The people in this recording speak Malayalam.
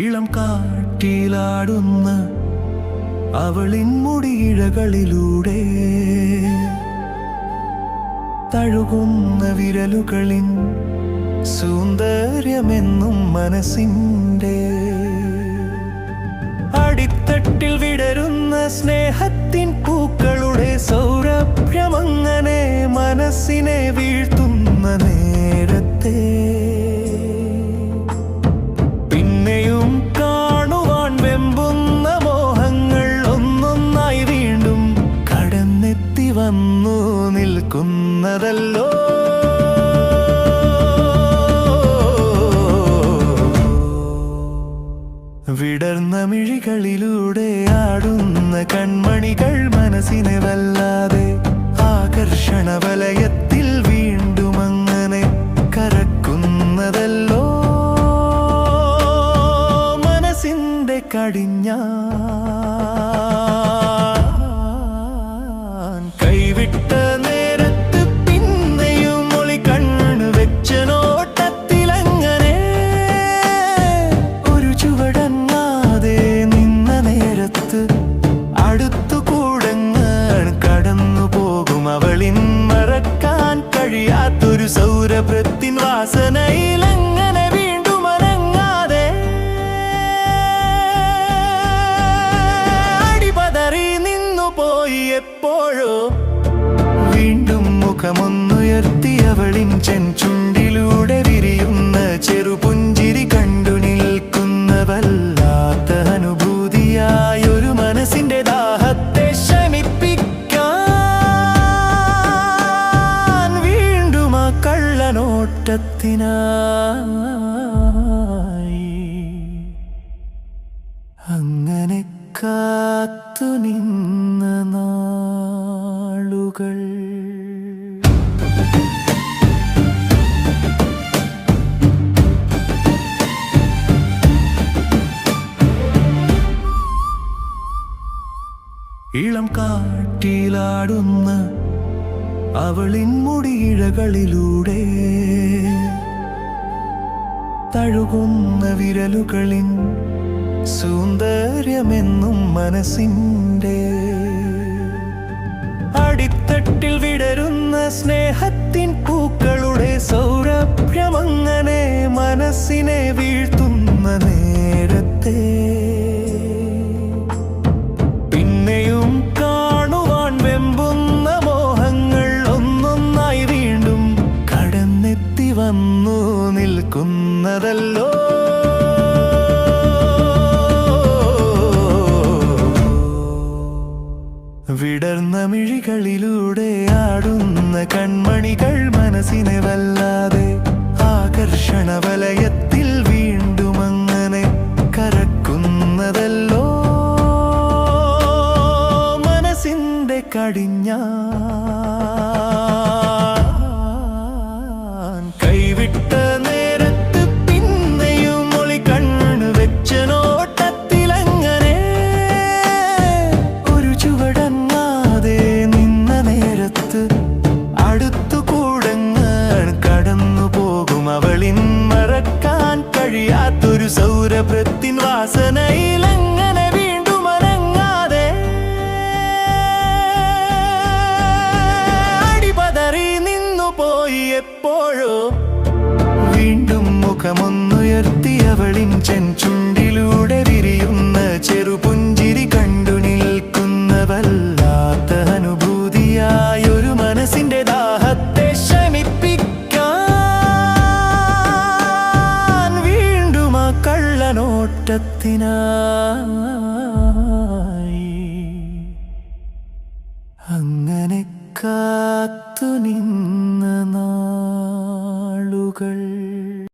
ഇളം കാറ്റിലാടുന്ന അവളിൻ മുടിയിഴകളിലൂടെ തഴുകുന്ന വിരലുകളിൻ സൗന്ദര്യമെന്നും മനസ്സിൻ്റെ അടിത്തട്ടിൽ വിടരുന്ന സ്നേഹത്തിൻ പൂക്കളുടെ സൗരഭ്യമങ്ങനെ മനസ്സിനെ വീഴ്ത്തുന്ന നേരത്തെ പിന്നെയും കാണുവാൻ വെമ്പുന്ന മോഹങ്ങൾ ഒന്നൊന്നായി വീണ്ടും കടന്നെത്തി വന്നു നിൽക്കുന്നതല്ലോ. വിടർന്ന മിഴികളിലൂടെ ആടുന്ന കൺമണികൾ മനസ്സിനെ വല്ലാതെ ആകർഷണ വലയത്തിൽ വീണ്ടും അങ്ങനെ കറക്കുന്നതല്ലോ. മനസ്സിന്റെ കൈവിട്ട നേരത്ത് പിന്നെയും ഒളി കണ്ണു വെച്ച നോട്ടത്തിലങ്ങനെ ഒരു ചുവടങ്ങാതെ നിന്ന നേരത്ത് അടുത്തുകൂടങ്ങാൻ കടന്നു പോകും അവളിൻ മറക്കാൻ കഴിയാത്തൊരു സൗരഭ്യത്തിൻ വാസനയിലങ്ങനെ വീണ്ടും അനങ്ങാതെ അടിപതറി നിന്നു പോയി എപ്പോഴോ വീണ്ടും മുഖമൊന്നുയർത്തി അവളിൻ ചെഞ്ചുണ്ടിലൂടെ വിരിയുന്ന ചെറുപുഞ്ചിരി കണ്ടു നിൽക്കുന്ന വല്ലാത്ത അനുഭൂതിയായൊരു മനസ്സിന്റെ ദാഹത്തെ ശമിപ്പിക്കാൻ വീണ്ടും ആ കള്ളനോട്ടത്തിനായി അങ്ങനെ കാത്തു നിന്ന നാളുകൾ. ഇളം കാറ്റിലാടുന്ന അവളിൻ മുടിയിഴകളിലൂടെ തഴുകുന്ന വിരലുകളിൻ സൗന്ദര്യമെന്നും മനസ്സിൻ്റെ അടിത്തട്ടിൽ വിടരുന്ന സ്നേഹത്തിൻ പൂക്കളുടെ സൗരഭ്യമങ്ങനെ മനസ്സിനെ വീഴ്ത്തുന്ന നേരത്തെ പിന്നെയും കാണുവാൻ വെമ്പുന്ന മോഹങ്ങൾ ഒന്നൊന്നായി വീണ്ടും കടന്നെത്തി വന്നു നിൽക്കുന്നതല്ലോ. വിടർന്ന മിഴികളിലൂടെ ആടുന്ന കൺമണികൾ മനസ്സിനെ വല്ലാതെ ആകർഷണ വലയത്തിൽ വീണ്ടും അങ്ങനെ കറക്കുന്നതല്ലോ. മനസ്സിന്റെ കൈവിട്ട നേരത്ത് പിന്നെയും ഒളി കണ്ണു വെച്ച നോട്ടത്തിലങ്ങനെ ഒരു ചുവടങ്ങാതെ നിന്ന നേരത്ത് അടുത്തുകൂടങ്ങാൻ കടന്നു പോകും അവളിൻ മറക്കാൻ കഴിയാത്തൊരു സൗരഭ്യത്തിൻ വാസനയിലങ്ങനെ വീണ്ടും അനങ്ങാതെ അടിപതറി നിന്നു പോയി എപ്പോഴോ വീണ്ടും മുഖമൊന്നുയർത്തി അവളിൻ ചെഞ്ചുണ്ടിലൂടെ വിരിയുന്ന ചെറുപുഞ്ചിരി കണ്ടു നിൽക്കുന്ന വല്ലാത്ത അനുഭൂതിയായൊരു മനസ്സിന്റെ ദാഹത്തെ ശമിപ്പിക്കാൻ വീണ്ടും ആ കള്ളനോട്ടത്തിനായി അങ്ങനെ കാത്തു നിന്ന നാളുകൾ.